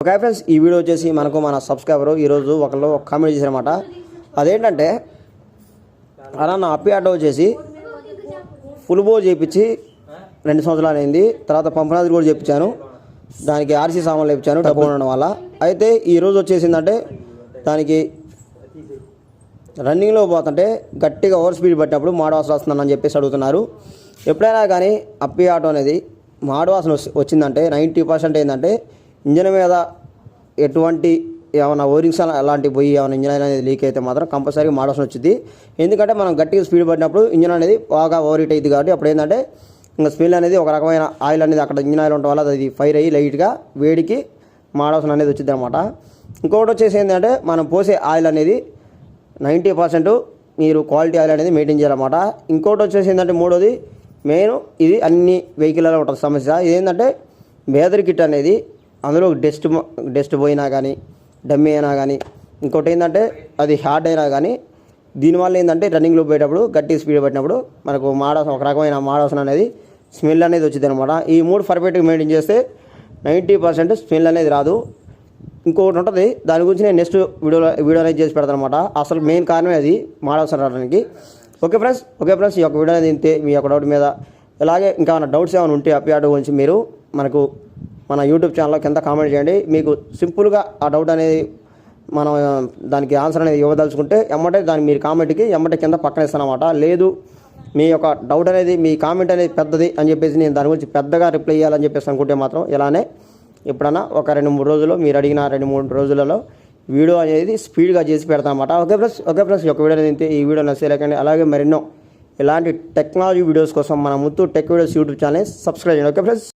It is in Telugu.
ఓకే ఫ్రెండ్స్, ఈ వీడియో వచ్చేసి మన సబ్స్క్రైబరు ఈరోజు ఒకళ్ళు కామెంట్ చేశారన్నమాట. అదేంటంటే అలా నా అప్పి ఆటో వచ్చేసి ఫుల్ బో చేయించి 2 సంవత్సరాలు అయింది. తర్వాత పంపనాది కూడా చేయించాను, దానికి ఆర్సీ సామాన్లు ఇప్పించాను డబ్బు ఉండడం వల్ల. అయితే ఈరోజు వచ్చేసిందంటే దానికి రన్నింగ్లో పోతుంటే గట్టిగా ఓవర్ స్పీడ్ పట్టినప్పుడు మాడవాసన వస్తుందని చెప్పేసి అడుగుతున్నారు. ఎప్పుడైనా కానీ అప్పి ఆటో అనేది మాడవాసన వచ్చిందంటే 90% ఏంటంటే ఇంజన్ మీద ఎటువంటి ఏమైనా ఓరింగ్స్ అలాంటివి పోయి ఏమైనా ఇంజన్ అనేది లీక్ అయితే మాత్రం కంపల్సరీగా మాడవాసన వచ్చింది. ఎందుకంటే మనం గట్టిగా స్పీడ్ పట్టినప్పుడు ఇంజన్ అనేది బాగా ఓవర్ హీట్ అయ్యింది కాబట్టి అప్పుడు ఏంటంటే ఇంకా స్మెల్ అనేది ఒక రకమైన ఆయిల్ అనేది అక్కడ ఇంజిన్ ఆయిల్ ఉండటం వల్ల అది ఫైర్ అయ్యి లైట్గా వేడికి మాడవాసన అనేది వచ్చింది అనమాట. ఇంకొకటి వచ్చేసి ఏంటంటే మనం పోసే ఆయిల్ అనేది 90% మీరు క్వాలిటీ ఆయిల్ అనేది మెయింటైన్ చేయాలన్నమాట. ఇంకోటి వచ్చేసి ఏంటంటే మూడోది మెయిన్, ఇది అన్ని వెహికల్లో ఉంటుంది సమస్య. ఇదేంటంటే బేదర్ కిట్ అనేది అందులో డస్ట్ పోయినా కానీ డమ్మీ అయినా కానీ, ఇంకోటి ఏంటంటే అది హార్డ్ అయినా కానీ దీనివల్ల ఏంటంటే రన్నింగ్లో పోయేటప్పుడు గట్టి స్పీడ్ పట్టినప్పుడు మనకు మాడవాసన ఒక రకమైన మాడవాసన అనేది స్మెల్ అనేది వచ్చింది అనమాట. ఈ 3 పర్ఫెక్ట్గా మెయింటైన్ చేస్తే 90% స్మెల్ అనేది రాదు. ఇంకొకటి ఉంటుంది, దాని గురించి నేను నెక్స్ట్ వీడియో అనేది చేసి పెడతాను అనమాట. అసలు మెయిన్ కారణమే అది మాడవాసన రావడానికి. ఓకే ఫ్రెండ్స్, ఈ యొక్క వీడియో అనేది ఇంతే. మీ యొక్క డౌట్ మీద ఇలాగే ఇంకా ఏమైనా డౌట్స్ ఏమైనా ఉంటే అప్పి ఆటో గురించి మీరు మన యూట్యూబ్ ఛానల్లో కింద కామెంట్ చేయండి. మీకు సింపుల్గా ఆ డౌట్ అనేది మనం దానికి ఆన్సర్ అనేది ఇవ్వదలుచుకుంటే ఎమ్మటే దాన్ని మీరు కామెంట్కి ఎమ్మటే కింద పక్కన ఇస్తానమాట. లేదు మీ యొక్క డౌట్ అనేది మీ కామెంట్ అనేది పెద్దది అని చెప్పేసి నేను దాని గురించి పెద్దగా రిప్లై ఇవ్వాలని చెప్పేసి అనుకుంటే మాత్రం ఇలానే ఎప్పుడన్నా ఒక 2-3 రోజుల్లో మీరు అడిగిన 2-3 రోజులలో వీడియో అనేది స్పీడ్గా చేసి పెడతాను అనమాట. ఓకే ఫ్రెండ్స్, ఈ యొక్క వీడియో అనేది ఈ వీడియో నచ్చలేకండి. అలాగే మరెన్నో ఇలాంటి టెక్నాలజీ వీడియోస్ కోసం మన Muthu tech videos YouTube channel subscribe చేయండి. Okay friends.